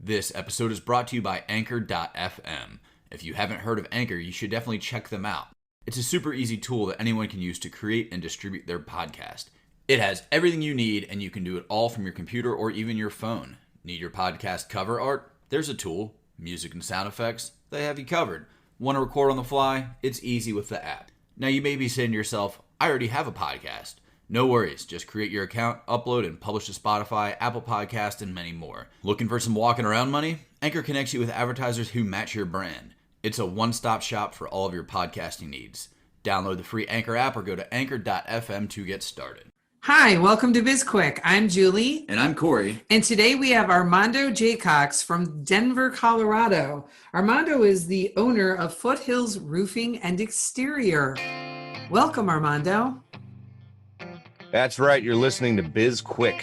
This episode is brought to you by Anchor.fm. If you haven't heard of Anchor, you should definitely check them out. It's a super easy tool that anyone can use to create and distribute their podcast. It has everything you need, and you can do it all from your computer or even your phone. Need your podcast cover art? There's a tool. Music and sound effects? They have you covered. Want to record on the fly? It's easy with the app. Now you may be saying to yourself, I already have a podcast. No worries, just create your account, upload, and publish to Spotify, Apple Podcasts, and many more. Looking for some walking around money? Anchor connects you with advertisers who match your brand. It's a one-stop shop for all of your podcasting needs. Download the free Anchor app or go to Anchor.fm to get started. Hi, welcome to BizQuik. I'm Julie. And I'm Corey. And today we have Armando Jacox from Denver, Colorado. Armando is the owner of Foothills Roofing and Exterior. Welcome, Armando. That's right. You're listening to BizQuik.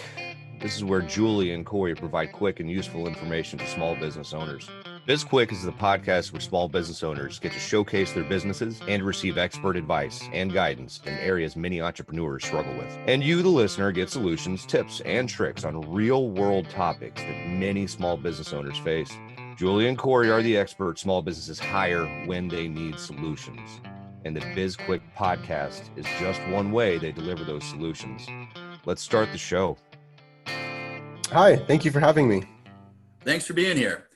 This is where Julie and Corey provide quick and useful information to small business owners. BizQuik is the podcast where small business owners get to showcase their businesses and receive expert advice and guidance in areas many entrepreneurs struggle with. And you, the listener, get solutions, tips, and tricks on real-world topics that many small business owners face. Julie and Corey are the experts small businesses hire when they need solutions. And the BizQuik podcast is just one way they deliver those solutions. Let's start the show. Hi, thank you for having me. Thanks for being here.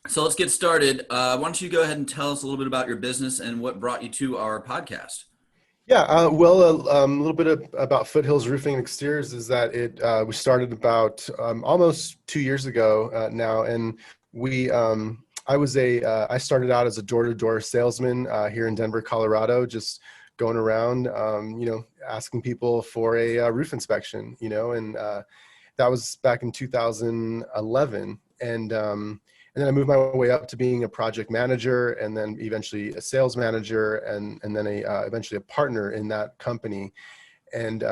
So let's get started. Why don't you go ahead and tell us a little bit about your business and what brought you to our podcast? Yeah, a little bit about Foothills Roofing and Exteriors is that we started about almost 2 years ago now, and I started out as a door-to-door salesman here in Denver, Colorado, just going around, asking people for a roof inspection, and that was back in 2011. And then I moved my way up to being a project manager, and then eventually a sales manager, and then eventually a partner in that company. And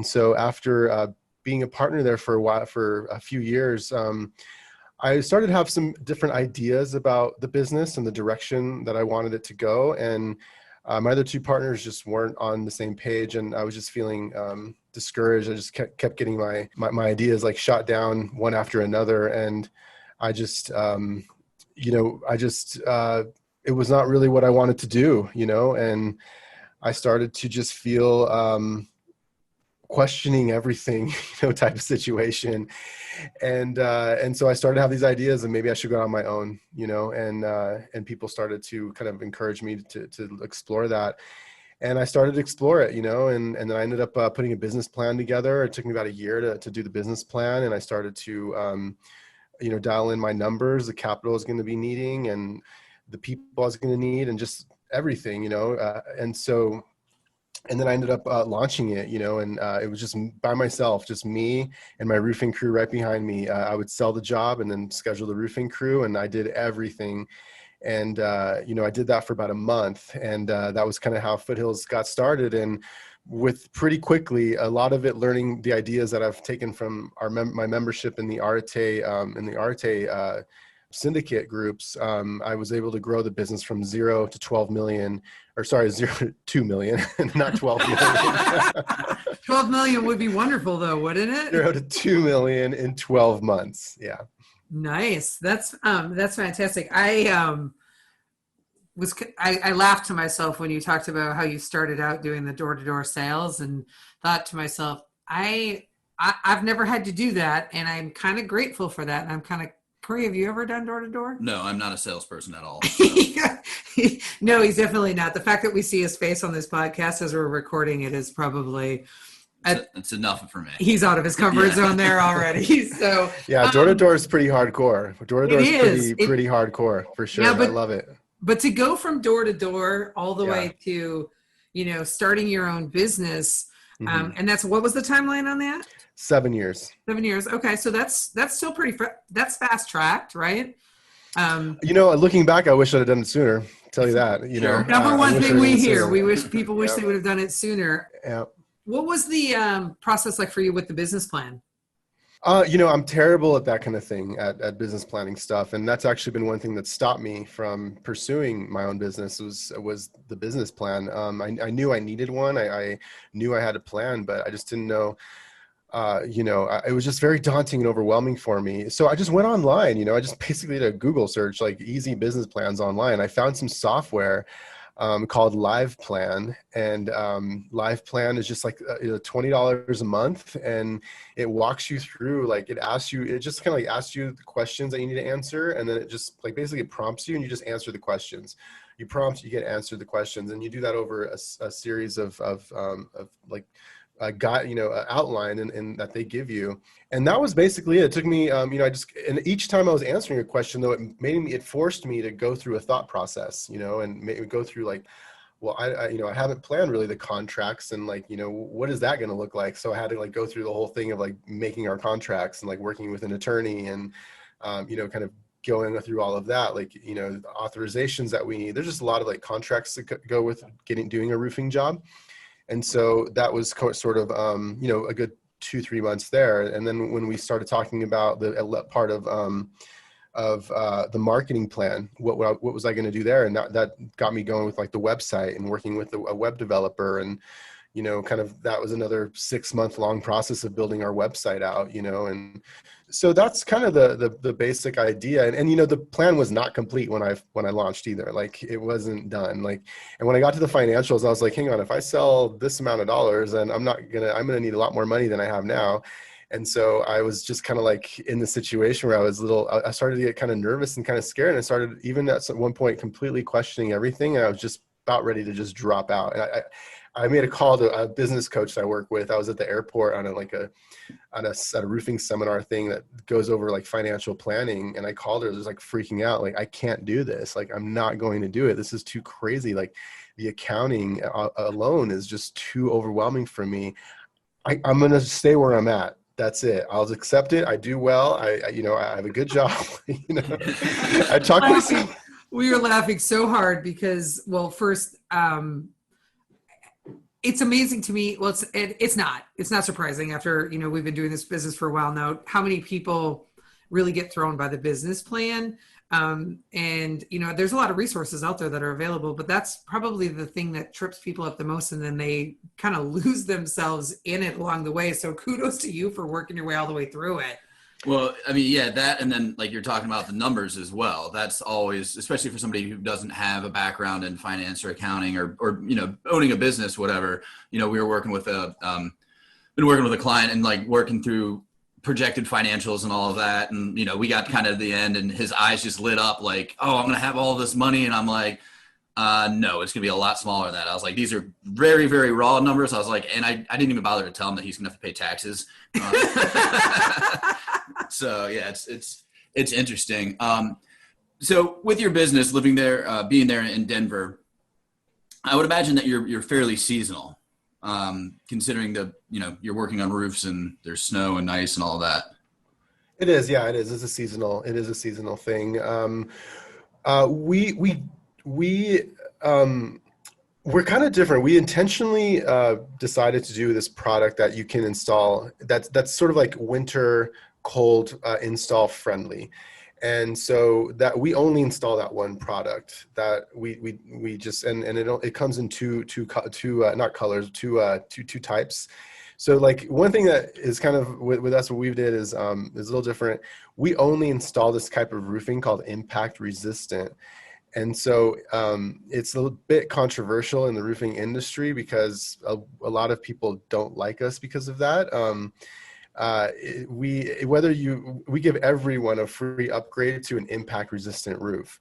so after being a partner there for a few years, I started to have some different ideas about the business and the direction that I wanted it to go. And my other two partners just weren't on the same page, and I was just feeling discouraged. I just kept getting my ideas like shot down one after another. And I just, it was not really what I wanted to do, and I started to just feel questioning everything, type of situation. And so I started to have these ideas, and maybe I should go on my own, and people started to kind of encourage me to explore that. And I started to explore it, and then I ended up putting a business plan together. It took me about a year to do the business plan. And I started to, dial in my numbers, the capital I was going to be needing, and the people I was going to need, and just everything, and then I ended up launching it, and it was just by myself, just me and my roofing crew right behind me. I would sell the job and then schedule the roofing crew, and I did everything. And, I did that for about a month, and that was kind of how Foothills got started. And with pretty quickly, a lot of it learning the ideas that I've taken from my membership in the Arte syndicate groups, I was able to grow the business from 0 to 12 million, or sorry, 0 to 2 million, not 12 million. 12 million would be wonderful though, wouldn't it? 0 to 2 million in 12 months. Yeah. Nice. That's fantastic. I laughed to myself when you talked about how you started out doing the door-to-door sales, and thought to myself, I've never had to do that, and I'm kind of grateful for that. And I'm kind of, Corey, have you ever done door-to-door? No, I'm not a salesperson at all. So. No, he's definitely not. The fact that we see his face on this podcast as we're recording it is probably... It's enough for me. He's out of his comfort zone there already. So yeah, door-to-door is pretty hardcore. Door-to-door is pretty hardcore, for sure. Yeah, I love it. But to go from door to door all the way to, starting your own business, and what was the timeline on that? 7 years. 7 years. Okay, so that's still that's fast tracked, right? Looking back, I wish I'd have done it sooner. I'll tell you that. Number one thing we hear, we wish people wish they would have done it sooner. Yeah. What was the process like for you with the business plan? I'm terrible at that kind of thing, at business planning stuff. And that's actually been one thing that stopped me from pursuing my own business was the business plan. I knew I needed one. I knew I had a plan, but I just didn't know it was just very daunting and overwhelming for me. So I just went online, I just basically did a Google search, like easy business plans online. I found some software called Live Plan, and Live Plan is just like $20 a month, and it walks you through, like it just kind of like asks you the questions that you need to answer, and then it just like basically it prompts you, and you just answer the questions. You prompt, you get answered the questions, and you do that over a series of like outline and that they give you. And that was basically it. It took me, and each time I was answering a question, though, it forced me to go through a thought process, and go through like, well, I haven't planned really the contracts, and like, what is that going to look like? So I had to like go through the whole thing of like making our contracts and like working with an attorney and, kind of going through all of that, like, the authorizations that we need. There's just a lot of like contracts that go with doing a roofing job. And so that was sort of, a good 2-3 months there. And then when we started talking about the part of the marketing plan, what was I going to do there? And that got me going with like the website and working with a web developer. And, kind of that was another 6-month long process of building our website out, and so that's kind of the basic idea. And the plan was not complete when I launched either. Like it wasn't done. Like, and when I got to the financials, I was like, hang on, if I sell this amount of dollars, then I'm going to need a lot more money than I have now. And so I was just kind of like in the situation where I started to get kind of nervous and kind of scared. And I started even at one point completely questioning everything. And I was just about ready to just drop out. And I made a call to a business coach that I work with. I was at the airport on a roofing seminar thing that goes over like financial planning. And I called her, just like freaking out. Like, I can't do this. Like, I'm not going to do it. This is too crazy. Like the accounting alone is just too overwhelming for me. I'm going to stay where I'm at. That's it. I'll accept it. I do well. I have a good job. I talk to We were laughing so hard because, well, first, it's amazing to me. Well, it's not surprising after, we've been doing this business for a while now, how many people really get thrown by the business plan. And, there's a lot of resources out there that are available, but that's probably the thing that trips people up the most. And then they kind of lose themselves in it along the way. So kudos to you for working your way all the way through it. Well, I mean, yeah, that, and then like you're talking about the numbers as well. That's always, especially for somebody who doesn't have a background in finance or accounting or owning a business, whatever. We were working with been working with a client and like working through projected financials and all of that. And, we got kind of at the end and his eyes just lit up like, oh, I'm going to have all this money. And I'm like, no, it's going to be a lot smaller than that. I was like, these are very, very raw numbers. I was like, and I didn't even bother to tell him that he's going to have to pay taxes. So yeah, it's interesting. So with your business, living there, being there in Denver, I would imagine that you're fairly seasonal, considering you're working on roofs and there's snow and ice and all that. It is. Yeah, it is. It is a seasonal thing. We're kind of different. We intentionally decided to do this product that you can install. That's sort of like winter cold install friendly, and so that we only install that one product that we just and it comes in two not colors, two types. So like one thing that is kind of with us, what we did is a little different. We only install this type of roofing called impact resistant. And so it's a little bit controversial in the roofing industry because a lot of people don't like us because of that. We give everyone a free upgrade to an impact resistant roof.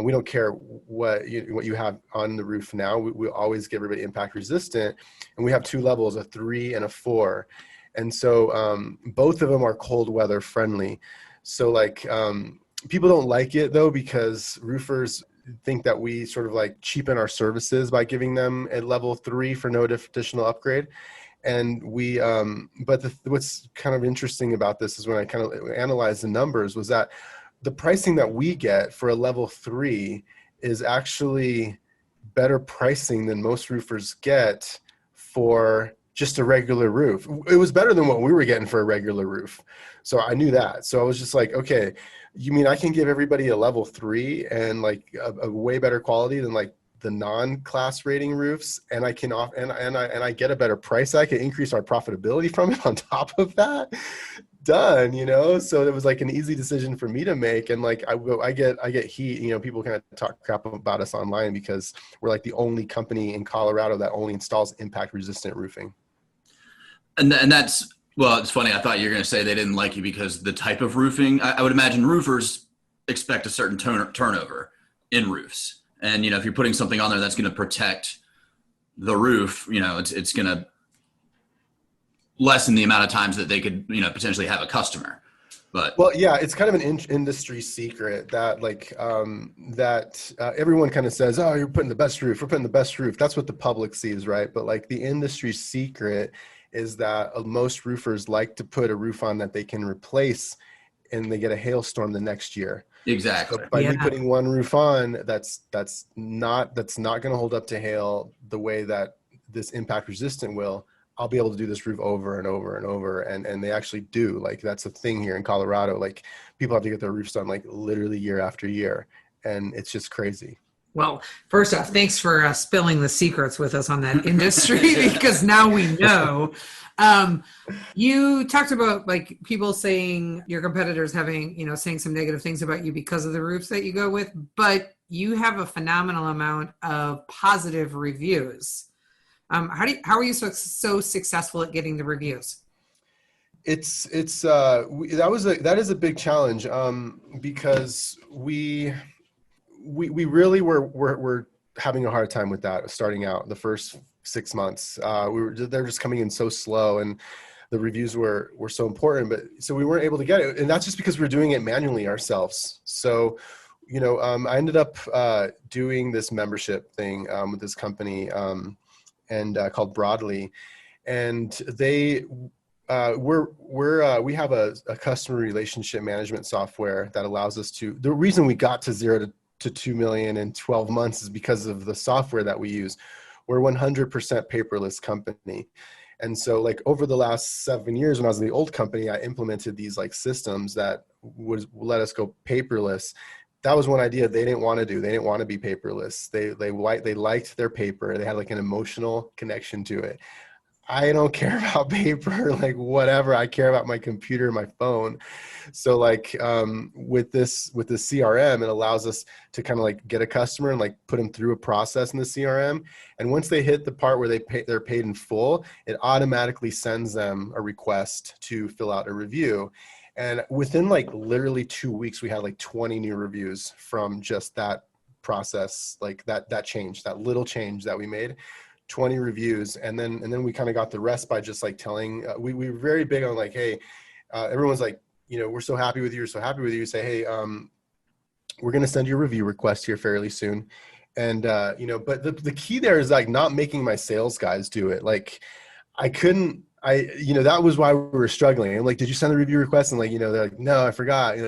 We don't care what you have on the roof now. We always give everybody impact resistant, and we have 2 levels, a 3 and a 4. And so both of them are cold weather friendly. So like people don't like it though, because roofers think that we sort of like cheapen our services by giving them a level 3 for no additional upgrade. And we, what's kind of interesting about this is when I kind of analyzed the numbers was that the pricing that we get for a level 3 is actually better pricing than most roofers get for just a regular roof. It was better than what we were getting for a regular roof. So I knew that. So I was just like, okay, you mean I can give everybody a level 3 and like a way better quality than like the non-class rating roofs, and I can I get a better price. I can increase our profitability from it on top of that. Done, so it was like an easy decision for me to make. And like I get heat, people kind of talk crap about us online because we're like the only company in Colorado that only installs impact resistant roofing. And that's, well, it's funny, I thought you were going to say they didn't like you because the type of roofing. I would imagine roofers expect a certain turnover in roofs, and if you're putting something on there that's going to protect the roof, it's going to lessen the amount of times that they could, potentially have a customer. But well, yeah, it's kind of an industry secret that everyone kind of says, oh, you're putting the best roof. We're putting the best roof. That's what the public sees, right? But like the industry secret is that most roofers like to put a roof on that they can replace and they get a hailstorm the next year. Exactly. So by me putting one roof on, that's not going to hold up to hail the way that this impact resistant will. I'll be able to do this roof over and over and over. And they actually do. Like, that's a thing here in Colorado. Like, people have to get their roofs done like literally year after year. And it's just crazy. Well, first off, thanks for spilling the secrets with us on that industry, because now we know. You talked about like people saying your competitors having, saying some negative things about you because of the roofs that you go with, but you have a phenomenal amount of positive reviews. How are you so successful at getting the reviews? That is a big challenge, because we really were having a hard time with that starting out the first 6 months. They're just coming in so slow, and the reviews were so important, but so we weren't able to get it. And that's just because we're doing it manually ourselves. So, I ended up doing this membership thing with this company and called Broadly, and they we have a customer relationship management software that allows us to. The reason we got to 0 to 2 million in 12 months is because of the software that we use. We're 100% paperless company. And so like over the last 7 years when I was in the old company, I implemented these like systems that would let us go paperless. That was one idea they didn't want to do. They didn't want to be paperless. They liked their paper. They had like an emotional connection to it. I don't care about paper, like whatever. I care about my computer, my phone. So like with the CRM, it allows us to kind of like get a customer and like put them through a process in the CRM. And once they hit the part where they're paid in full, it automatically sends them a request to fill out a review. And within like literally 2 weeks, we had like 20 new reviews from just that process, like that change, that little change that we made. 20 reviews, and then we kind of got the rest by just like telling we were very big on like, hey, everyone's like, we're so happy with you, say, hey, we're going to send you a review request here fairly soon. And but the key there is like not making my sales guys do it. Like that was why we were struggling. I'm like, did you send the review request? And like, they're like, no, I forgot.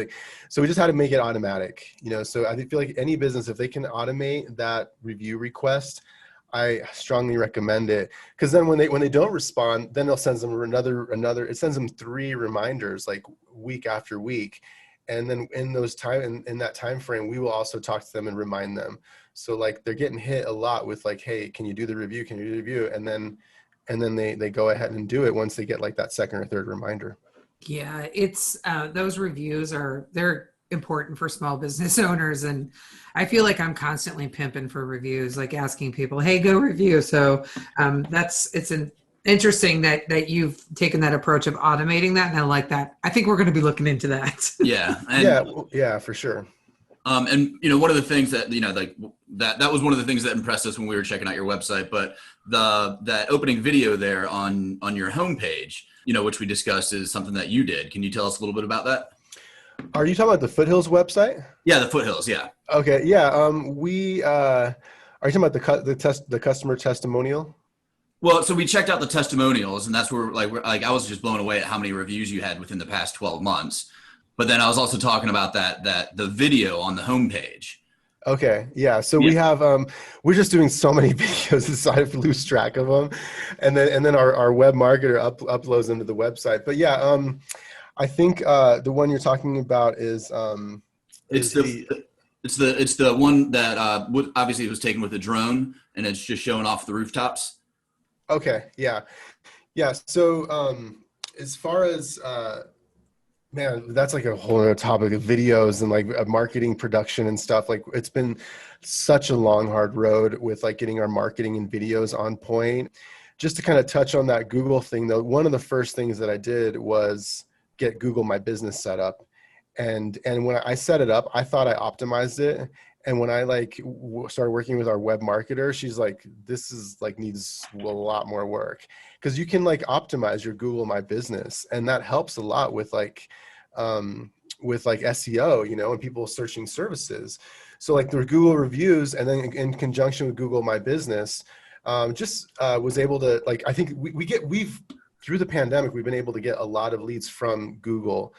So we just had to make it automatic, so I feel like any business, if they can automate that review request, I strongly recommend it, because then when they don't respond, then they'll send them another. It sends them 3 reminders like week after week, and then in that time frame, we will also talk to them and remind them. So like they're getting hit a lot with like, hey, can you do the review? Can you do the review? And then they go ahead and do it once they get like that second or third reminder. Yeah, it's those reviews they're important for small business owners, and I feel like I'm constantly pimping for reviews, like asking people, hey, go review. So it's interesting that you've taken that approach of automating that, and I like that. I think we're going to be looking into that. Yeah. Yeah, for sure. And one of the things that like that was one of the things that impressed us when we were checking out your website, but that opening video there on your homepage, which we discussed, is something that you did. Can you tell us a little bit about that? Are you talking about the Foothills website? Yeah, the Foothills. Yeah. Okay. Yeah. Are you talking about the customer testimonial? Well, so we checked out the testimonials, and that's where I was just blown away at how many reviews you had within the past 12 months. But then I was also talking about that the video on the homepage. Okay. Yeah. So we have, we're just doing so many videos so I lose track of them. And then our web marketer uploads them to the website. But yeah, I think the one you're talking about is it's It's the one that obviously it was taken with a drone, and it's just showing off the rooftops. Okay. Yeah. Yeah. So as far as man, that's like a whole other topic of videos and like marketing production and stuff. Like it's been such a long, hard road with like getting our marketing and videos on point. Just to kind of touch on that Google thing though, one of the first things that I did was get Google My Business set up. And when I set it up, I thought I optimized it. And when I like started working with our web marketer, she's like, this is like needs a lot more work, because you can like optimize your Google My Business, and that helps a lot with like SEO, you know, and people searching services. So like the Google reviews, and then in conjunction with Google My Business, was able to like, I think we've through the pandemic, we've been able to get a lot of leads from Google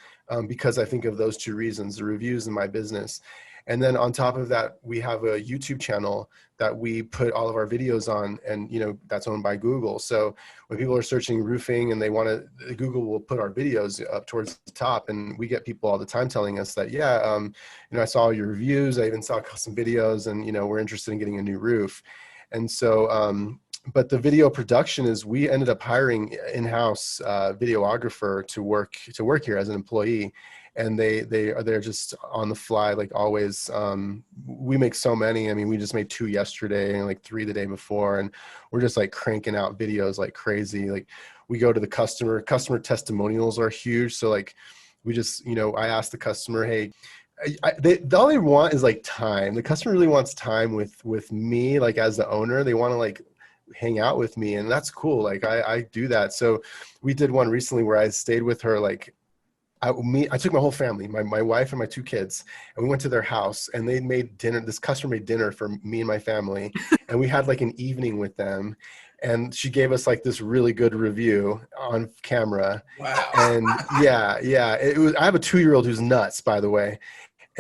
because I think of those two reasons, the reviews and My Business. And then on top of that, we have a YouTube channel that we put all of our videos on, and you know that's owned by Google. So when people are searching roofing and they want to, Google will put our videos up towards the top, and we get people all the time telling us that, yeah, you know, I saw your reviews, I even saw some videos, and you know, we're interested in getting a new roof. And so, but the video production is, we ended up hiring in-house videographer to work here as an employee. And they're just on the fly, like always. We make so many. I mean, we just made 2 yesterday and like 3 the day before, and we're just like cranking out videos like crazy. Like we go to the customer testimonials are huge. So like we just, you know, I asked the customer, hey, all they want is like time. The customer really wants time with me, like as the owner. They want to like hang out with me, and that's cool. Like I do that. So we did one recently where I stayed with her, like I took my whole family, my wife and my 2 kids, and we went to their house, and they made dinner. This customer made dinner for me and my family, and we had like an evening with them. And she gave us like this really good review on camera. Wow. And yeah, it was. I have a 2-year-old who's nuts, by the way.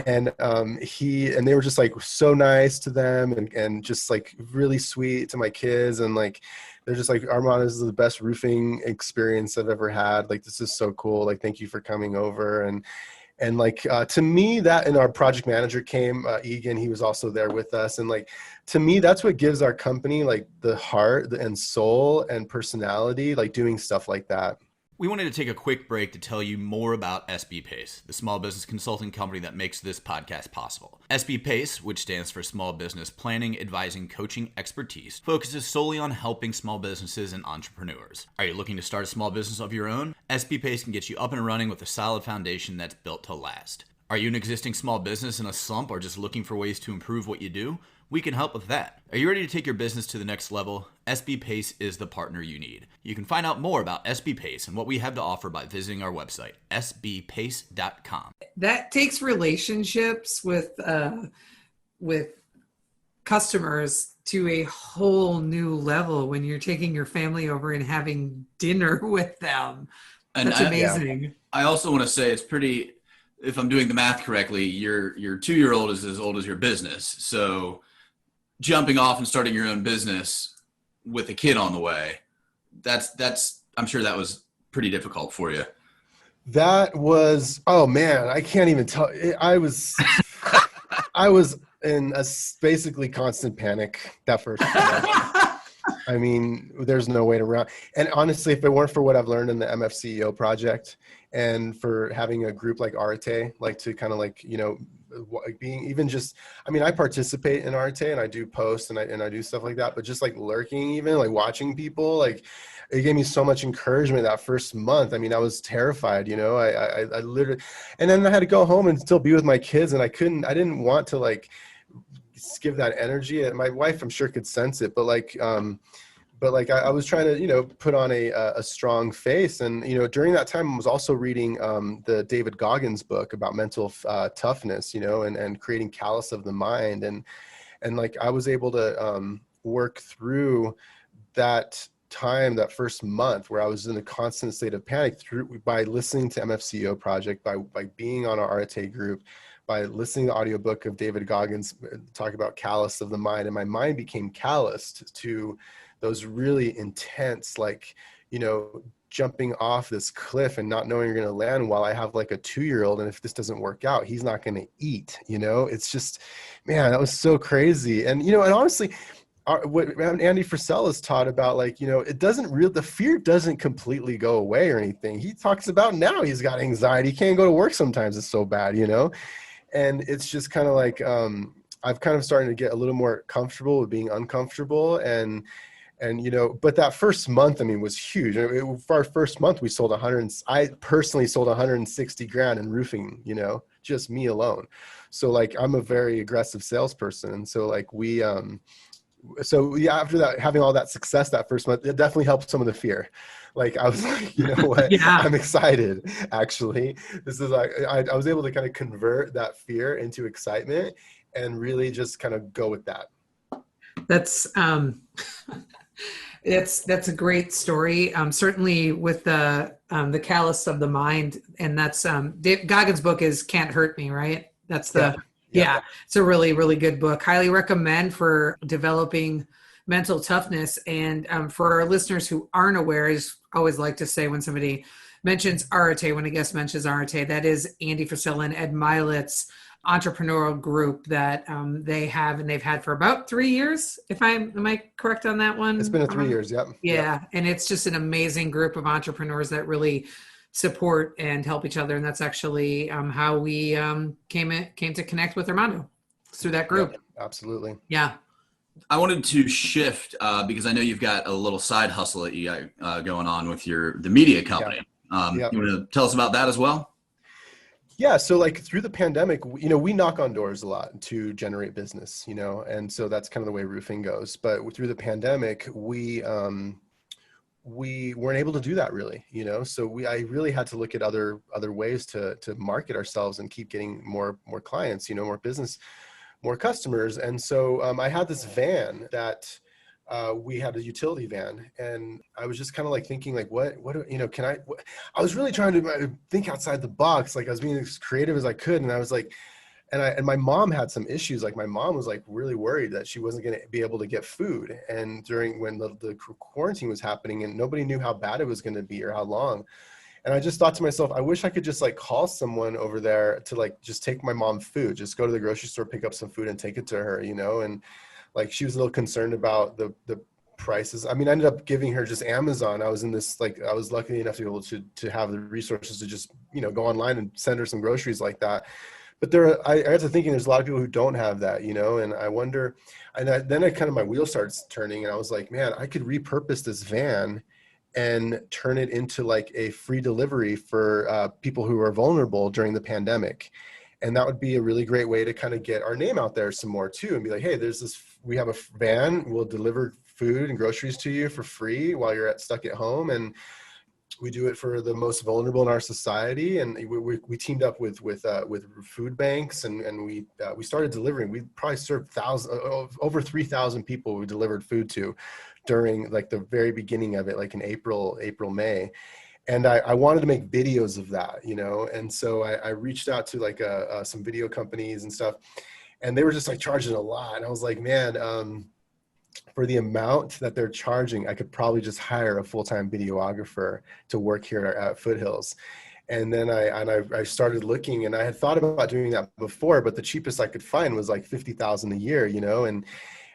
And they were just like so nice to them, and just like really sweet to my kids, and like they're just like, Armando, this is the best roofing experience I've ever had. Like this is so cool. Like thank you for coming over. And like to me, that, and our project manager came, Egan, he was also there with us. And like to me, that's what gives our company like the heart and soul and personality, like doing stuff like that. We wanted to take a quick break to tell you more about SB Pace, the small business consulting company that makes this podcast possible. SB Pace, which stands for Small Business Planning, Advising, Coaching, Expertise, focuses solely on helping small businesses and entrepreneurs. Are you looking to start a small business of your own? SB Pace can get you up and running with a solid foundation that's built to last. Are you an existing small business in a slump, or just looking for ways to improve what you do? We can help with that. Are you ready to take your business to the next level? SB Pace is the partner you need. You can find out more about SB Pace and what we have to offer by visiting our website, sbpace.com. That takes relationships with customers to a whole new level when you're taking your family over and having dinner with them. That's amazing. I also want to say it's pretty, if I'm doing the math correctly, your 2-year-old is as old as your business. So jumping off and starting your own business with a kid on the way, that's I'm sure that was pretty difficult for you. That was, oh man, I can't even tell. I was in a basically constant panic that first month. I mean, there's no way to run. And honestly, if it weren't for what I've learned in the MFCEO project, and for having a group like Arete, like to kind of like, you know, being even just, I mean, I participate in Arete and I do posts and I do stuff like that, but just like lurking, even like watching people, like it gave me so much encouragement that first month. I mean, I was terrified, you know, I literally, and then I had to go home and still be with my kids, and I didn't want to like give that energy. And my wife, I'm sure, could sense it, but I was trying to, you know, put on a strong face. And, you know, during that time I was also reading the David Goggins book about mental toughness, you know, and creating callous of the mind. And like, I was able to work through that time, that first month where I was in a constant state of panic, by listening to MFCEO project, by being on our Arete group, by listening to the audiobook of David Goggins talk about callous of the mind. And my mind became calloused to those really intense, like, you know, jumping off this cliff and not knowing you're going to land, while I have like a 2-year-old. And if this doesn't work out, he's not going to eat, it's just, man, that was so crazy. And, and honestly, what Andy Frisell has taught about, like, the fear doesn't completely go away or anything. He talks about now he's got anxiety. He can't go to work sometimes. It's so bad, and it's just kind of like, I've kind of starting to get a little more comfortable with being uncomfortable. And but that first month, was huge. For our first month, we sold I personally sold 160 grand in roofing, just me alone. So like, I'm a very aggressive salesperson. And so like so yeah, after that, having all that success that first month, it definitely helped some of the fear. Like, I was like, you know what, Yeah. I'm excited. Actually, this is like, I was able to kind of convert that fear into excitement and really just kind of go with that. That's that's a great story. Certainly with the callous of the mind, and that's Dave Goggins' book is Can't Hurt Me, right? That's the yeah. It's a really, really good book. Highly recommend for developing mental toughness. And for our listeners who aren't aware, I always like to say when somebody mentions Arete, when a guest mentions Arete, that is Andy Frisell and Ed Milet's entrepreneurial group that they have, and they've had for about 3 years. Am I correct on that one? It's been 3 years. Yep. Yeah. Yep. And it's just an amazing group of entrepreneurs that really support and help each other. And that's actually how we came to connect with Armando, through that group. Yep, absolutely. Yeah. I wanted to shift because I know you've got a little side hustle that you got going on with the media company. Yep. You want to tell us about that as well? Yeah. So like through the pandemic, we knock on doors a lot to generate business, and so that's kind of the way roofing goes. But through the pandemic, we weren't able to do that really, so I really had to look at other ways to market ourselves and keep getting more clients, more business, more customers. And so I had this van that we had a utility van, and I was just kind of like thinking like, I was really trying to think outside the box. Like, I was being as creative as I could. And I was like, and my mom had some issues. Like, my mom was like really worried that she wasn't going to be able to get food. And when the quarantine was happening, and nobody knew how bad it was going to be or how long. And I just thought to myself, I wish I could just like call someone over there to like just take my mom food, just go to the grocery store, pick up some food and take it to her, and like, she was a little concerned about the prices. I ended up giving her just Amazon. I was lucky enough to be able to have the resources to just, go online and send her some groceries like that. But I got to thinking, there's a lot of people who don't have that, and I wonder, then my wheel starts turning, and I was like, man, I could repurpose this van and turn it into like a free delivery for people who are vulnerable during the pandemic. And that would be a really great way to kind of get our name out there some more too, and be like, hey, we have a van, we'll deliver food and groceries to you for free while you're stuck at home. And we do it for the most vulnerable in our society. And we teamed up with food banks, and we started delivering. We probably served over 3,000 people we delivered food to during like the very beginning of it, like in April, May. And I wanted to make videos of that, and so I reached out to like some video companies and stuff, and they were just like charging a lot. And I was like, man, for the amount that they're charging, I could probably just hire a full-time videographer to work here at Foothills. And then I started looking, and I had thought about doing that before, but the cheapest I could find was like $50,000 a year,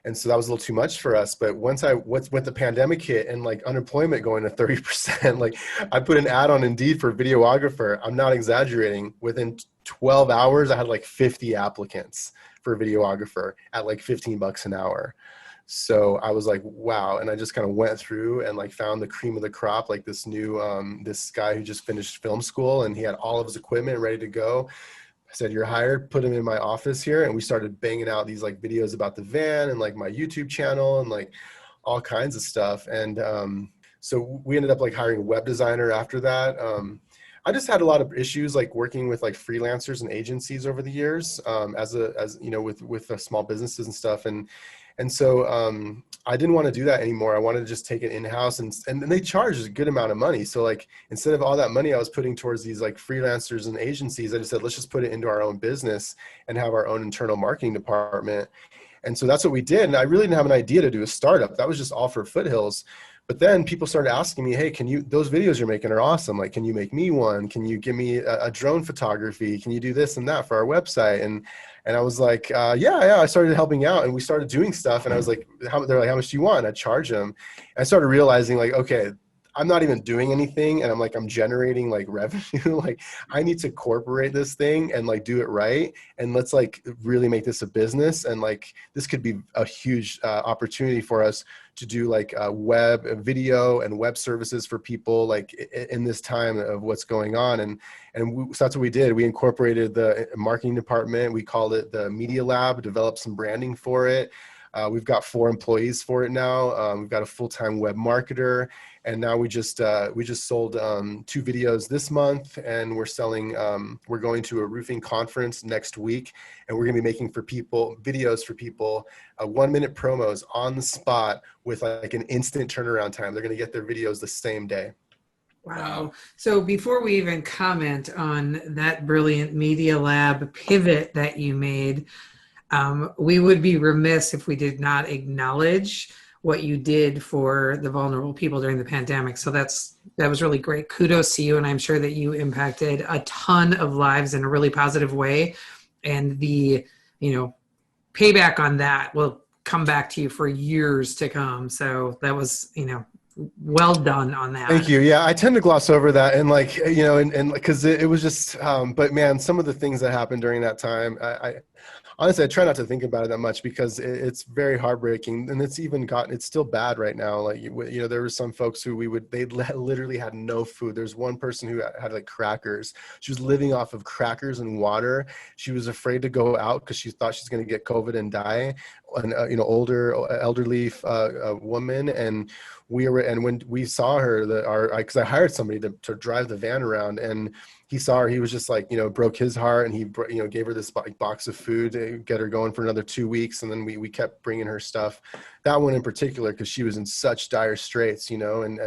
and so that was a little too much for us. But when the pandemic hit and like unemployment going to 30%, like, I put an ad on Indeed for videographer. I'm not exaggerating. Within 12 hours, I had like 50 applicants for a videographer at like $15 an hour. So I was like, wow. And I just kind of went through and like found the cream of the crop, like this new, this guy who just finished film school, and he had all of his equipment ready to go. I said, you're hired, put him in my office here. And we started banging out these like videos about the van and like my YouTube channel and like all kinds of stuff. And so we ended up like hiring a web designer after that. I just had a lot of issues like working with like freelancers and agencies over the years, with small businesses and stuff. And so I didn't want to do that anymore. I wanted to just take it in-house, and they charge a good amount of money. So like, instead of all that money I was putting towards these like freelancers and agencies, I just said, let's just put it into our own business and have our own internal marketing department. And so that's what we did. And I really didn't have an idea to do a startup. That was just all for Foothills. But then people started asking me, hey, those videos you're making are awesome. Like, can you make me one? Can you give me a drone photography? Can you do this and that for our website? And I was like, yeah. I started helping out, and we started doing stuff. And I was like, they're like, how much do you want? I charge them. And I started realizing, like, okay, I'm not even doing anything, and I'm generating like revenue. Like, I need to incorporate this thing and like do it right, and let's like really make this a business. And like, this could be a huge opportunity for us to do like web video and web services for people, like in this time of what's going on. So that's what we did. We incorporated the marketing department. We called it the Media Lab, developed some branding for it. We've got 4 employees for it now. We've got a full-time web marketer, and now we just sold 2 videos this month, and we're going to a roofing conference next week, and we're going to be making videos for people, 1-minute promos on the spot with like an instant turnaround time. They're going to get their videos the same day. Wow. So before we even comment on that brilliant Media Lab pivot that you made, we would be remiss if we did not acknowledge what you did for the vulnerable people during the pandemic. So that was really great. Kudos to you. And I'm sure that you impacted a ton of lives in a really positive way. And the, payback on that will come back to you for years to come. So that was, well done on that. Thank you. Yeah, I tend to gloss over that, and like, and because it was just, but man, some of the things that happened during that time, I honestly, I try not to think about it that much, because it's very heartbreaking, and it's still bad right now. Like, there were some folks who they literally had no food. There's one person who had like crackers. She was living off of crackers and water. She was afraid to go out because she thought she's going to get COVID and die. An elderly woman, and when we saw her, because I hired somebody to drive the van around, and he saw her, he was just like, broke his heart, and he gave her this box of food to get her going for another 2 weeks, and then we kept bringing her stuff. That one in particular, because she was in such dire straits,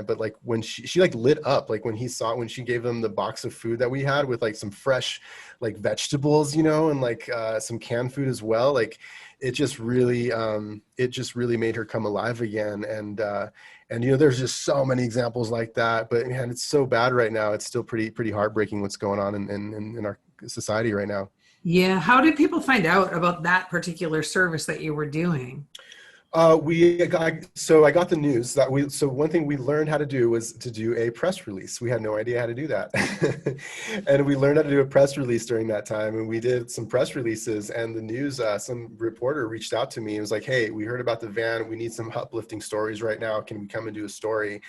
but like when she like lit up, like when she gave them the box of food that we had with like some fresh like vegetables, and like some canned food as well, like it just really made her come alive again. And there's just so many examples like that, but man, it's so bad right now. It's still pretty heartbreaking what's going on in our society right now. Yeah. How did people find out about that particular service that you were doing? I got the news that one thing we learned how to do was to do a press release. We had no idea how to do that. And we learned how to do a press release during that time. And we did some press releases, and the news, some reporter reached out to me and was like, hey, we heard about the van. We need some uplifting stories right now. Can we come and do a story?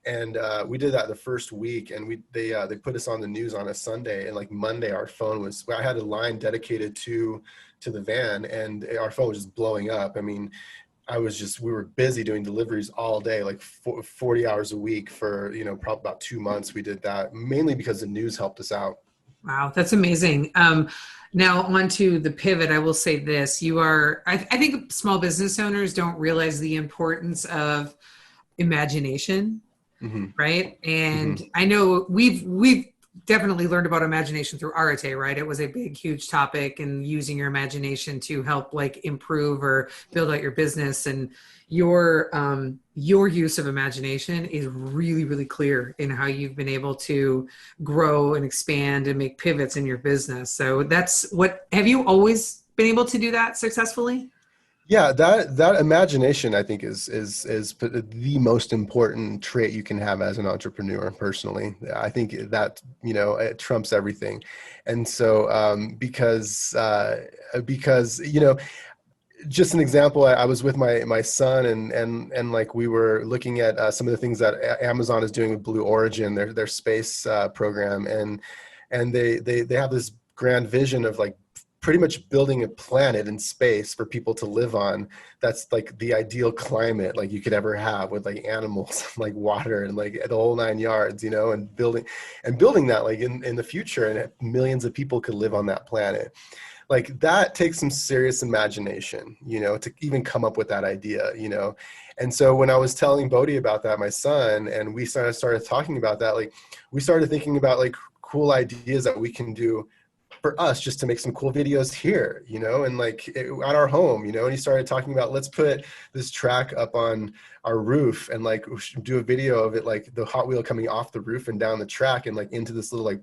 And we did that the first week, and they put us on the news on a Sunday, and like Monday, I had a line dedicated to the van, and our phone was just blowing up. I mean, we were busy doing deliveries all day, like 40 hours a week for, probably about 2 months. We did that mainly because the news helped us out. Wow. That's amazing. Now on to the pivot. I will say this, I think small business owners don't realize the importance of imagination, mm-hmm. right? And mm-hmm. I know we've definitely learned about imagination through Arete, right? It was a big, huge topic, and using your imagination to help like improve or build out your business. And your use of imagination is really, really clear in how you've been able to grow and expand and make pivots in your business. So have you always been able to do that successfully? Yeah, that imagination, I think, is the most important trait you can have as an entrepreneur. Personally, I think that it trumps everything. And so because just an example, I was with my son, and like we were looking at some of the things that Amazon is doing with Blue Origin, their space program, and they have this grand vision of like pretty much building a planet in space for people to live on. That's like the ideal climate like you could ever have, with like animals, like water, and like the whole 9 yards, and building that like in the future, and millions of people could live on that planet. Like that takes some serious imagination, to even come up with that idea, And so when I was telling Bodhi about that, my son, and we started talking about that, like we started thinking about like cool ideas that we can do for us, just to make some cool videos here, and like at our home, and he started talking about, let's put this track up on our roof and like do a video of it, like the Hot Wheel coming off the roof and down the track and like into this little like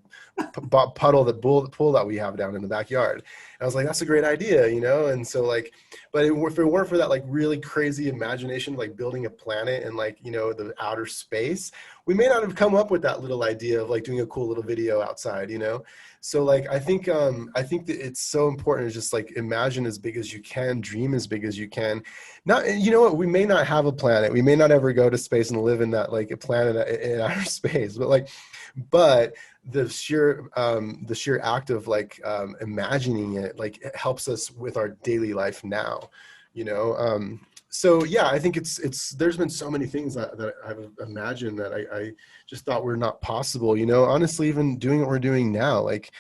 puddle, that pool that we have down in the backyard. And I was like, that's a great idea, you know? And so like, but if it weren't for that like really crazy imagination, like building a planet and like, you know, the outer space, we may not have come up with that little idea of like doing a cool little video outside, you know? So like, I think that it's so important to just like imagine as big as you can, dream as big as you can. Not, you know what, we may not have a planet. We may not ever go to space and live in that like a planet in outer space, but the sheer act of like imagining it, like it helps us with our daily life now, you know? So yeah, I think there's been so many things that I've imagined that I just thought were not possible, you know, honestly, even doing what we're doing now, like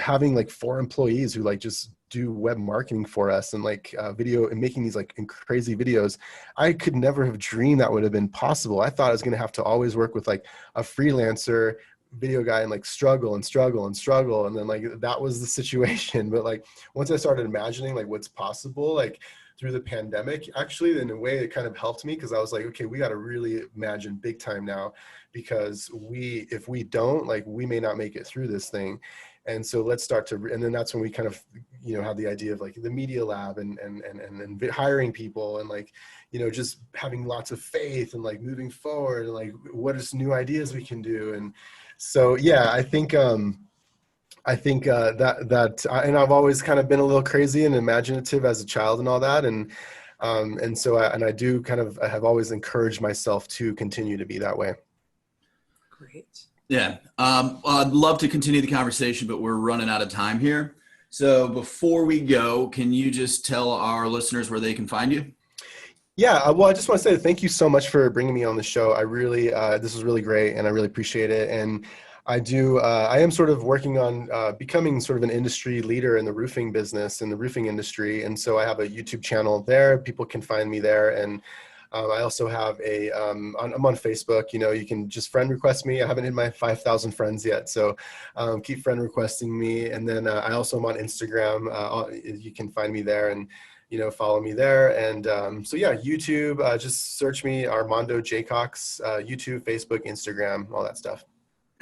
having like 4 employees who like just do web marketing for us and like video and making these like crazy videos. I could never have dreamed that would have been possible. I thought I was going to have to always work with like a freelancer video guy and like struggle. And then like, that was the situation. But like, once I started imagining like what's possible, like through the pandemic, actually, in a way, it kind of helped me because I was like, okay, we got to really imagine big time now, because if we don't, like, we may not make it through this thing. And so let's start to, and then that's when we kind of, you know, have the idea of like the media lab and hiring people and like, you know, just having lots of faith and like moving forward and like, what are some new ideas we can do? And so, yeah, I think and I've always kind of been a little crazy and imaginative as a child and all that. And so I do kind of, I have always encouraged myself to continue to be that way. Great. Yeah. I'd love to continue the conversation, but we're running out of time here. So before we go, can you just tell our listeners where they can find you? Yeah, well, I just want to say thank you so much for bringing me on the show. I really, this was really great and I really appreciate it. And I am sort of working on becoming sort of an industry leader in the roofing business, in the roofing industry. And so I have a YouTube channel there. People can find me there. And I also have I'm on Facebook. You know, you can just friend request me. I haven't hit my 5,000 friends yet. So keep friend requesting me. And then I also am on Instagram. You can find me there and, you know, follow me there. And so yeah, YouTube, just search me, Armando Jacox, YouTube, Facebook, Instagram, all that stuff.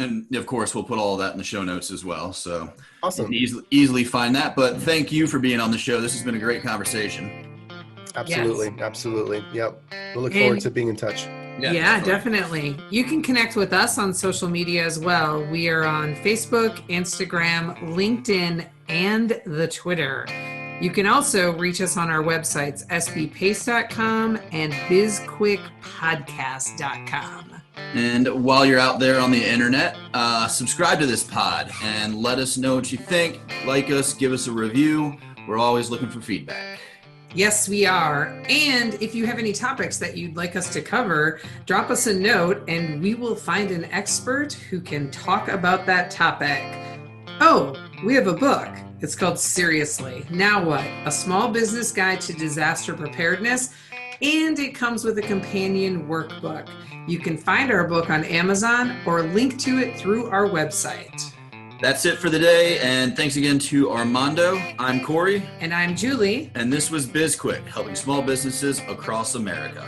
And of course, we'll put all of that in the show notes as well. So awesome. You can easily find that. But thank you for being on the show. This has been a great conversation. Absolutely. Yes. Absolutely. Yep. We'll look forward to being in touch. Yeah, definitely. You can connect with us on social media as well. We are on Facebook, Instagram, LinkedIn, and the Twitter. You can also reach us on our websites, sbpace.com and bizquickpodcast.com. And while you're out there on the internet, subscribe to this pod and let us know what you think. Like us, give us a review. We're always looking for feedback. Yes, we are. And if you have any topics that you'd like us to cover, drop us a note and we will find an expert who can talk about that topic. Oh, we have a book. It's called Seriously, Now What? A Small Business Guide to Disaster Preparedness. And it comes with a companion workbook. You can find our book on Amazon or link to it through our website. That's it for the day, and thanks again to Armando. I'm Corey. And I'm Julie. And this was BizQuik, helping small businesses across America.